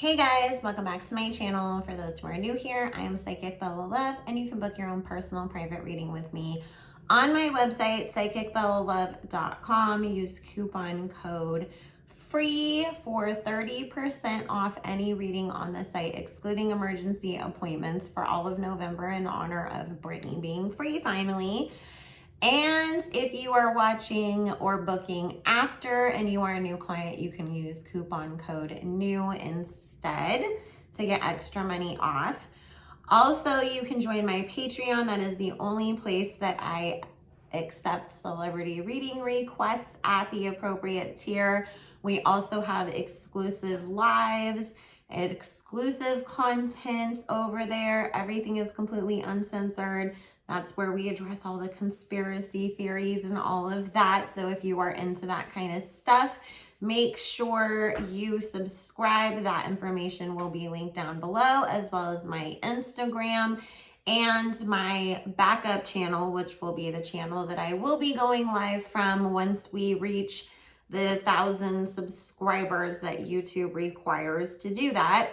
Hey guys, welcome back to my channel. For those who are new here, I am Psychic Bella Love, and you can book your own personal private reading with me on my website, psychicbellalove.com. Use coupon code FREE for 30% off any reading on the site, excluding emergency appointments, for all of November in honor of Brittany being free finally. And if you are watching or booking after and you are a new client, you can use coupon code NEW instead to get extra money off. Also, you can join my Patreon. That is the only place that I accept celebrity reading requests at the appropriate tier. We also have exclusive lives, exclusive content over there. Everything is completely uncensored. That's where we address all the conspiracy theories and all of that. So if you are into that kind of stuff, make sure you subscribe. That information will be linked down below, as well as my Instagram and my backup channel, which will be the channel that I will be going live from once we reach the 1,000 subscribers that YouTube requires to do that.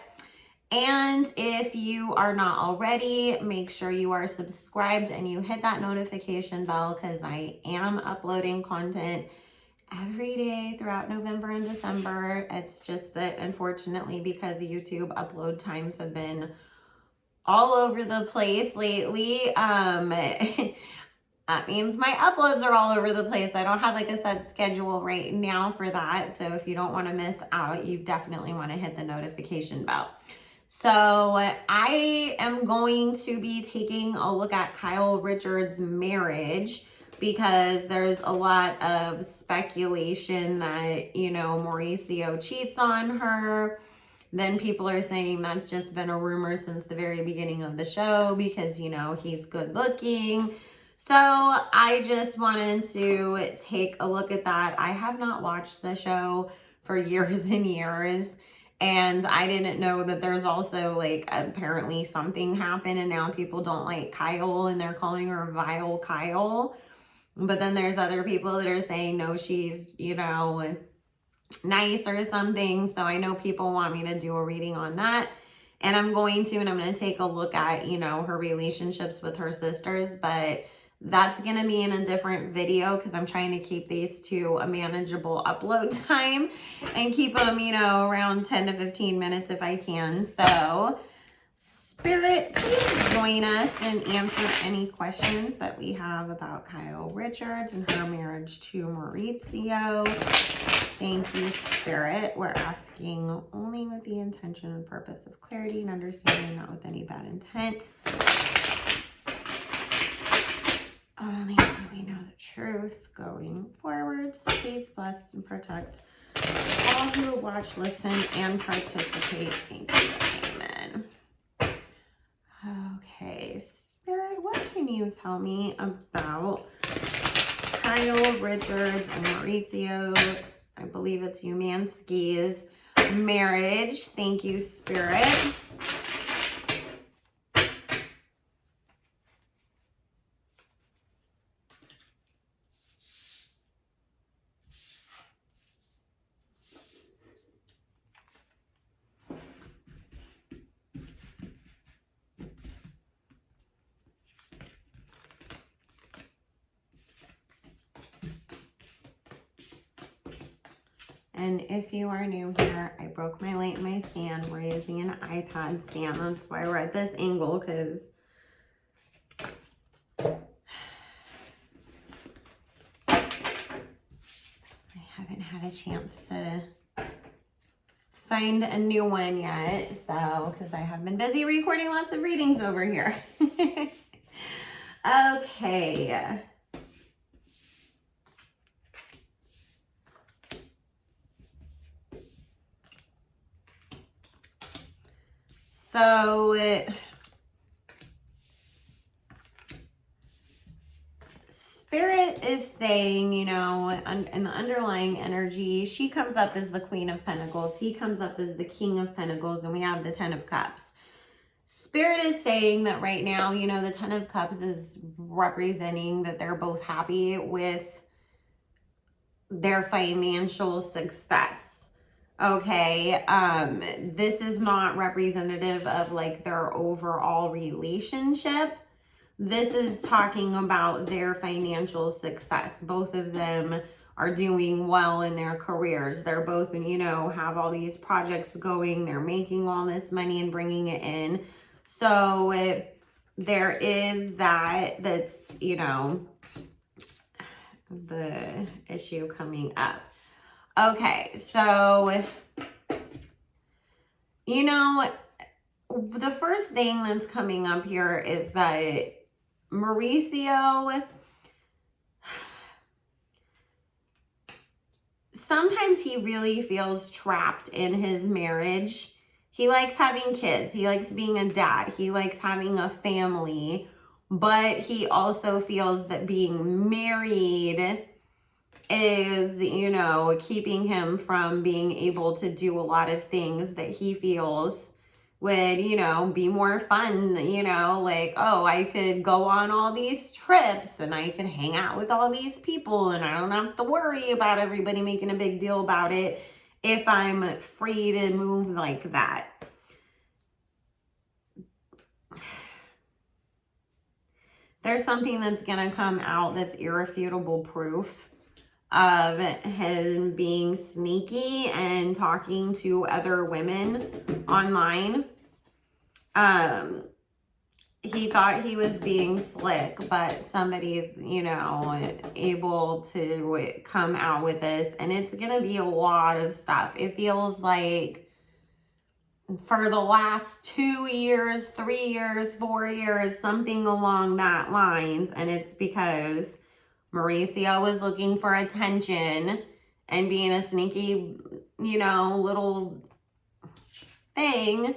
And if you are not already, make sure you are subscribed and you hit that notification bell, because I am uploading content every day throughout November and December. It's just that, unfortunately, because YouTube upload times have been all over the place lately, that means my uploads are all over the place. I don't have like a set schedule right now for that. So if you don't want to miss out, you definitely want to hit the notification bell. So I am going to be taking a look at Kyle Richards' marriage, because there's a lot of speculation that, Mauricio cheats on her. Then people are saying that's just been a rumor since the very beginning of the show because, he's good looking. So I just wanted to take a look at that. I have not watched the show for years and years. And I didn't know that there's also apparently something happened and now people don't like Kyle and they're calling her Vile Kyle. But then there's other people that are saying, no, she's, nice or something. So I know people want me to do a reading on that. And I'm going to take a look at, her relationships with her sisters. But that's going to be in a different video because I'm trying to keep these to a manageable upload time and keep them, around 10 to 15 minutes if I can. So Spirit, please join us and answer any questions that we have about Kyle Richards and her marriage to Mauricio. Thank you, Spirit. We're asking only with the intention and purpose of clarity and understanding, not with any bad intent. Only so we know the truth going forward. So please bless and protect all who watch, listen, and participate. Thank you. Amen. Okay, Spirit, what can you tell me about Kyle Richards and Mauricio, I believe it's Umansky's marriage? Thank you, Spirit. And if you are new here, I broke my light and my stand. We're using an iPad stand. That's why we're at this angle, because I haven't had a chance to find a new one yet. So, because I have been busy recording lots of readings over here. Okay. So Spirit is saying, in the underlying energy, she comes up as the Queen of Pentacles. He comes up as the King of Pentacles, and we have the 10 of Cups. Spirit is saying that right now, the 10 of Cups is representing that they're both happy with their financial success. Okay, this is not representative of like their overall relationship. This is talking about their financial success. Both of them are doing well in their careers. They're both, you know, have all these projects going. They're making all this money and bringing it in. So there is that's, you know, the issue coming up. Okay, so, you know, the first thing that's coming up here is that Mauricio, sometimes he really feels trapped in his marriage. He likes having kids. He likes being a dad. He likes having a family. But he also feels that being married is, you know, keeping him from being able to do a lot of things that he feels would, you know, be more fun, you know, like, oh, I could go on all these trips and I could hang out with all these people and I don't have to worry about everybody making a big deal about it if I'm free to move like that. There's something that's going to come out that's irrefutable proof of him being sneaky and talking to other women online. He thought he was being slick, but somebody's, you know, able to come out with this, and it's gonna be a lot of stuff. It feels like for the last 2 years, 3 years, 4 years, something along that lines, and it's because Mauricio was looking for attention and being a sneaky, you know, little thing.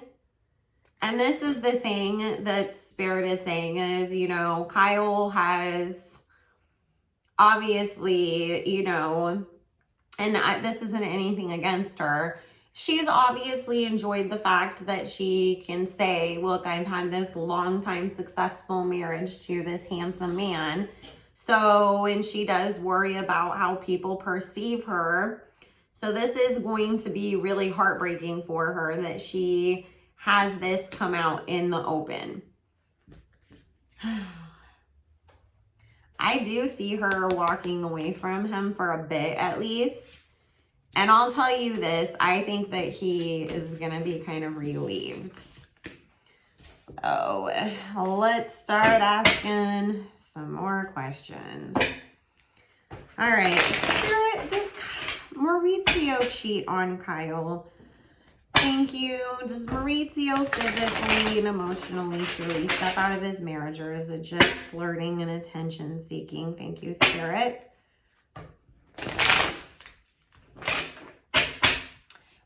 And this is the thing that Spirit is saying is, you know, Kyle has obviously, you know, and this isn't anything against her. She's obviously enjoyed the fact that she can say, look, I've had this long time successful marriage to this handsome man. So, and she does worry about how people perceive her. So this is going to be really heartbreaking for her that she has this come out in the open. I do see her walking away from him for a bit at least. And I'll tell you this, I think that he is going to be kind of relieved. So let's start asking some more questions. All right, Spirit, does Mauricio cheat on Kyle? Thank you. Does Mauricio physically and emotionally truly step out of his marriage, or is it just flirting and attention seeking? Thank you, Spirit.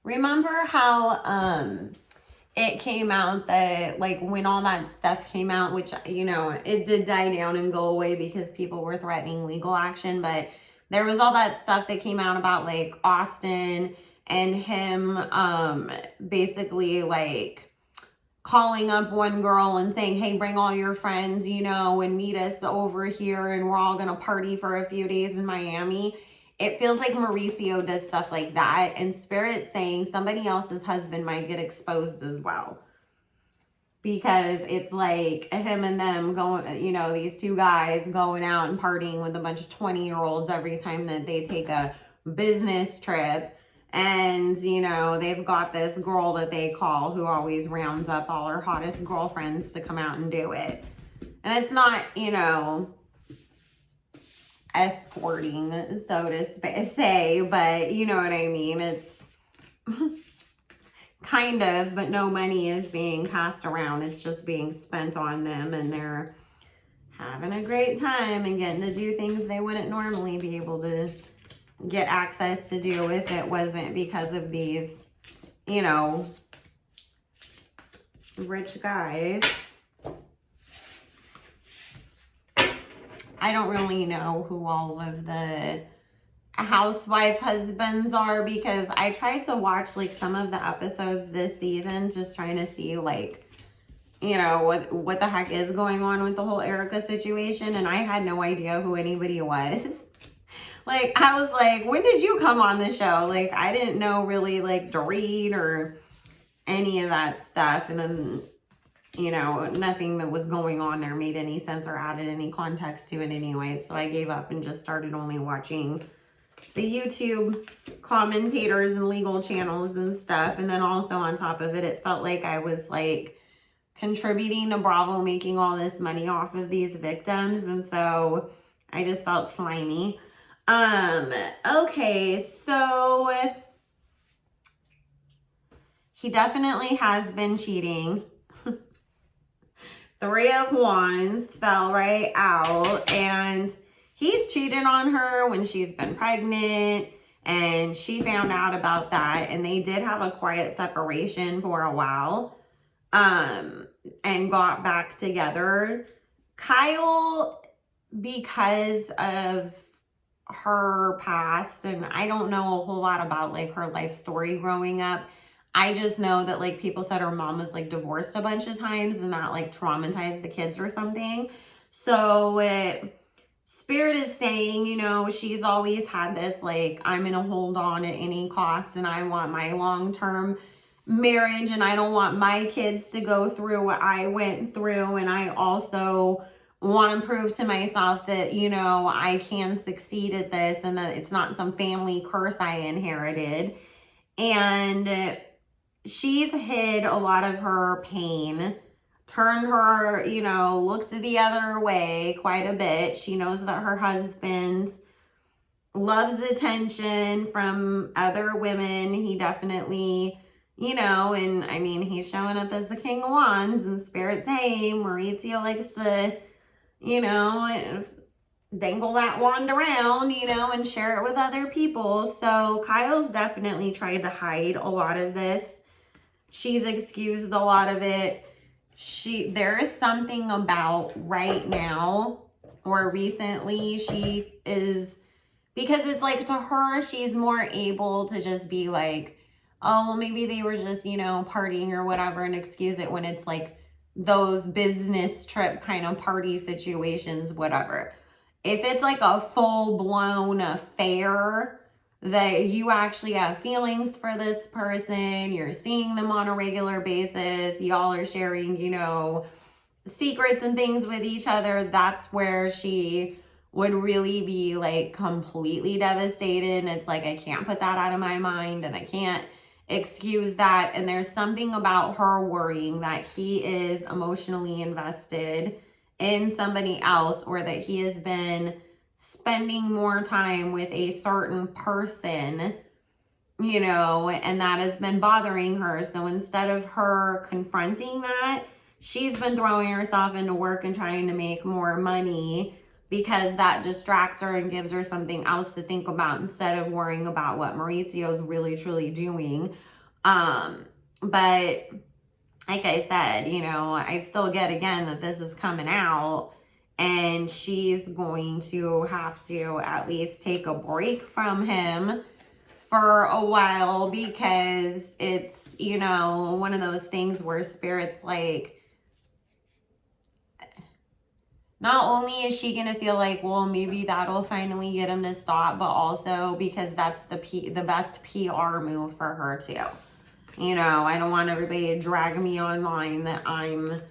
Remember how it came out that, like, when all that stuff came out, which, you know, it did die down and go away because people were threatening legal action, but there was all that stuff that came out about, like, Austin and him basically, like, calling up one girl and saying, hey, bring all your friends, you know, and meet us over here and we're all going to party for a few days in Miami. It feels like Mauricio does stuff like that, and Spirit saying somebody else's husband might get exposed as well. Because it's like him and them going, you know, these two guys going out and partying with a bunch of 20-year-olds every time that they take a business trip. And, you know, they've got this girl that they call who always rounds up all her hottest girlfriends to come out and do it. And it's not, you know, escorting, so to say, but you know what I mean. It's kind of, but no money is being passed around. It's just being spent on them, and they're having a great time and getting to do things they wouldn't normally be able to get access to do if it wasn't because of these, you know, rich guys. I don't really know who all of the housewife husbands are, because I tried to watch like some of the episodes this season, just trying to see, like, you know, what the heck is going on with the whole Erica situation, and I had no idea who anybody was. Like, I was like, when did you come on the show? Like, I didn't know really, like, to read or any of that stuff. And then, you know, nothing that was going on there made any sense or added any context to it anyway. So I gave up and just started only watching the YouTube commentators and legal channels and stuff. And then also on top of it, it felt like I was like contributing to Bravo making all this money off of these victims. And so I just felt slimy. Okay, so he definitely has been cheating. 3 of Wands fell right out, and he's cheated on her when she's been pregnant, and she found out about that, and they did have a quiet separation for a while, and got back together. Kyle, because of her past, and I don't know a whole lot about like her life story growing up. I just know that like people said her mom was like divorced a bunch of times and that like traumatized the kids or something. So Spirit is saying, you know, she's always had this like, I'm gonna hold on at any cost and I want my long-term marriage and I don't want my kids to go through what I went through, and I also want to prove to myself that, you know, I can succeed at this and that it's not some family curse I inherited. And she's hid a lot of her pain, turned her, you know, looked the other way quite a bit. She knows that her husband loves attention from other women. He definitely, you know, and I mean, he's showing up as the King of Wands, and Spirit's saying Mauricio likes to, you know, dangle that wand around, you know, and share it with other people. So Kyle's definitely tried to hide a lot of this. She's excused a lot of it. There is something about right now or recently she is, because it's like to her, she's more able to just be like, oh, well, maybe they were just, you know, partying or whatever, and excuse it when it's like those business trip kind of party situations, whatever. If it's like a full-blown affair that you actually have feelings for this person, you're seeing them on a regular basis, y'all are sharing, you know, secrets and things with each other, that's where she would really be like completely devastated. And it's like, I can't put that out of my mind and I can't excuse that. And there's something about her worrying that he is emotionally invested in somebody else, or that he has been spending more time with a certain person, you know, and that has been bothering her. So instead of her confronting that, she's been throwing herself into work and trying to make more money because that distracts her and gives her something else to think about instead of worrying about what Mauricio's really truly doing. But like I said, you know, I still get again that this is coming out, and she's going to have to at least take a break from him for a while, because it's, you know, one of those things where Spirit's like, not only is she going to feel like, well, maybe that'll finally get him to stop, but also because that's the best PR move for her too. You know, I don't want everybody to drag me online that I'm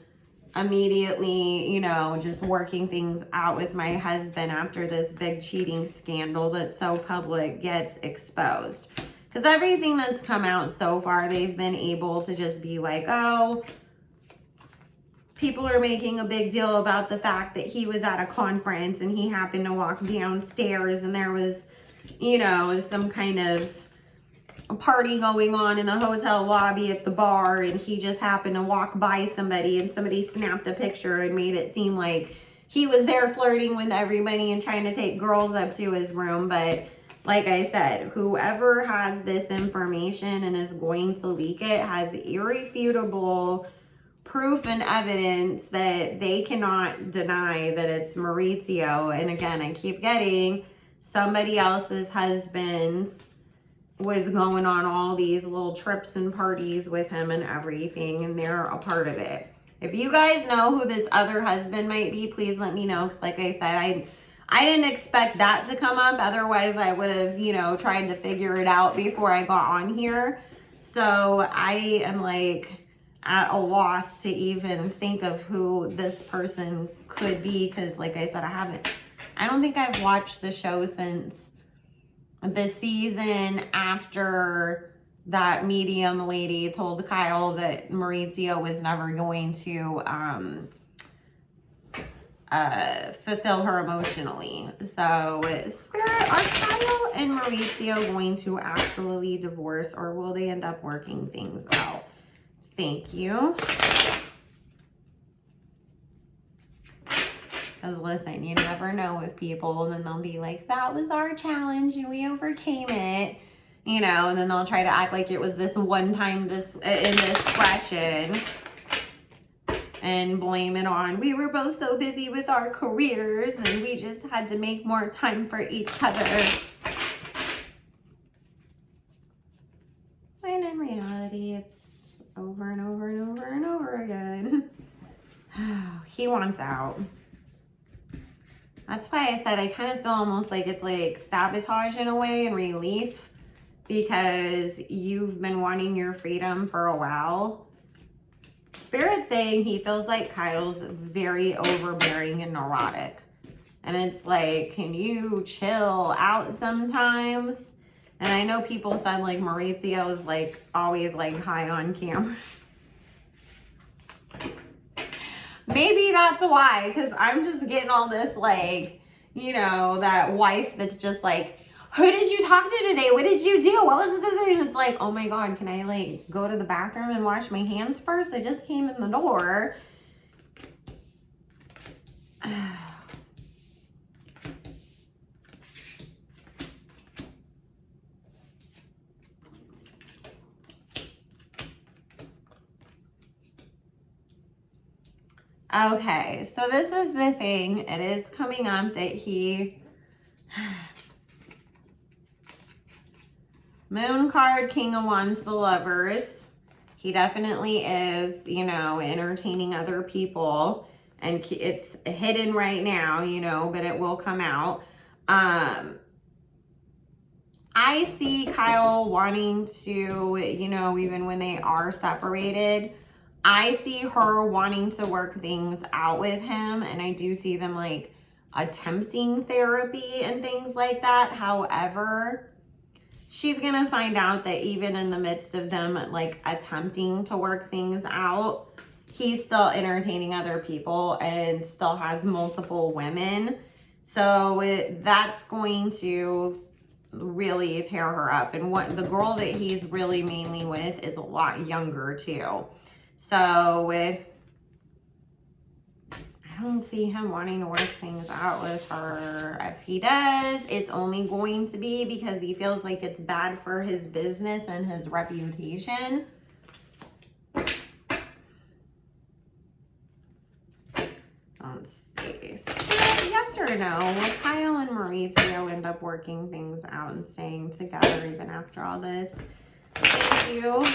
immediately, you know, just working things out with my husband after this big cheating scandal that's so public gets exposed. Because everything that's come out so far, they've been able to just be like, oh, people are making a big deal about the fact that he was at a conference and he happened to walk downstairs and there was, you know, some kind of a party going on in the hotel lobby at the bar, and he just happened to walk by somebody and somebody snapped a picture and made it seem like he was there flirting with everybody and trying to take girls up to his room. But like I said, whoever has this information and is going to leak it has irrefutable proof and evidence that they cannot deny that it's Mauricio. And again, I keep getting somebody else's husband's was going on all these little trips and parties with him and everything, and they're a part of it. If you guys know who this other husband might be, please let me know, because like I said, I didn't expect that to come up. Otherwise, I would have, you know, tried to figure it out before I got on here. So I am like at a loss to even think of who this person could be. Because like I said, I don't think I've watched the show since the season after that medium lady told Kyle that Mauricio was never going to fulfill her emotionally. So, Spirit, are Kyle and Mauricio going to actually divorce, or will they end up working things out? Thank you. Because listen, you never know with people, and then they'll be like, that was our challenge and we overcame it. You know, and then they'll try to act like it was this one-time indiscretion and blame it on, we were both so busy with our careers and we just had to make more time for each other. When in reality, it's over and over and over and over again. He wants out. That's why I said I kind of feel almost like it's like sabotage in a way and relief, because you've been wanting your freedom for a while. Spirit's saying he feels like Kyle's very overbearing and neurotic. And it's like, can you chill out sometimes? And I know people said like Mauricio's like always like high on camera. Maybe that's why, because I'm just getting all this like, you know, that wife that's just like, who did you talk to today? What did you do? What was the decision? It's like, oh my God, can I like go to the bathroom and wash my hands first? I just came in the door. Okay, so this is the thing. It is coming up that he... Moon card, King of Wands, the Lovers. He definitely is, you know, entertaining other people. And it's hidden right now, you know, but it will come out. I see Kyle wanting to, you know, even when they are separated, I see her wanting to work things out with him. And I do see them like attempting therapy and things like that. However, she's going to find out that even in the midst of them like attempting to work things out, he's still entertaining other people and still has multiple women. So that's going to really tear her up. And what the girl that he's really mainly with is a lot younger too. So I don't see him wanting to work things out with her. If he does, it's only going to be because he feels like it's bad for his business and his reputation. Let's see. So, yes or no? Will Kyle and Mauricio end up working things out and staying together even after all this? Thank you.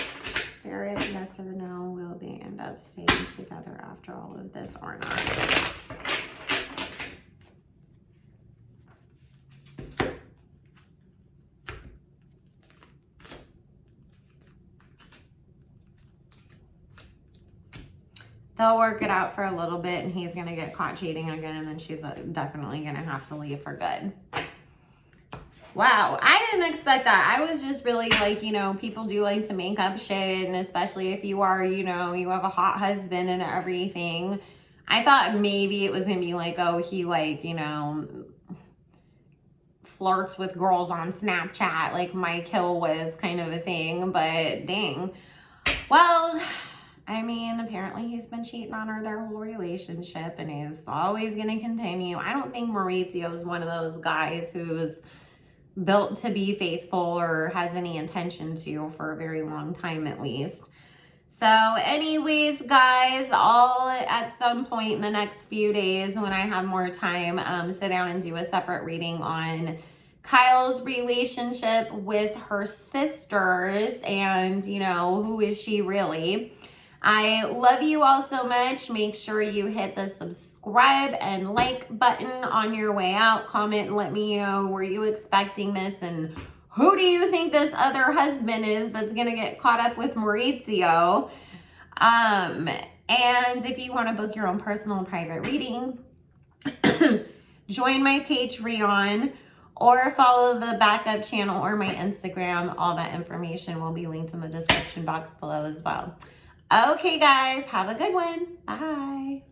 Spirit, yes or no? Will they end up staying together after all of this or not? They'll work it out for a little bit and he's going to get caught cheating again, and then she's definitely going to have to leave for good. Wow, I didn't expect that. I was just really like, you know, people do like to make up shit, and especially if you are, you know, you have a hot husband and everything. I thought maybe it was going to be like, oh, he like, you know, flirts with girls on Snapchat like Mike Hill was kind of a thing, but dang. Well, I mean, apparently he's been cheating on her their whole relationship and he's always going to continue. I don't think Mauricio is one of those guys who's built to be faithful or has any intention to for a very long time at least. So anyways, guys, I'll at some point in the next few days when I have more time sit down and do a separate reading on Kyle's relationship with her sisters and, you know, who is she really. I love you all so much. Make sure you hit the subscribe subscribe and like button on your way out. Comment and let me know, were you expecting this? And who do you think this other husband is that's going to get caught up with Mauricio? And if you want to book your own personal and private reading, join my Patreon or follow the backup channel or my Instagram. All that information will be linked in the description box below as well. Okay, guys, have a good one. Bye.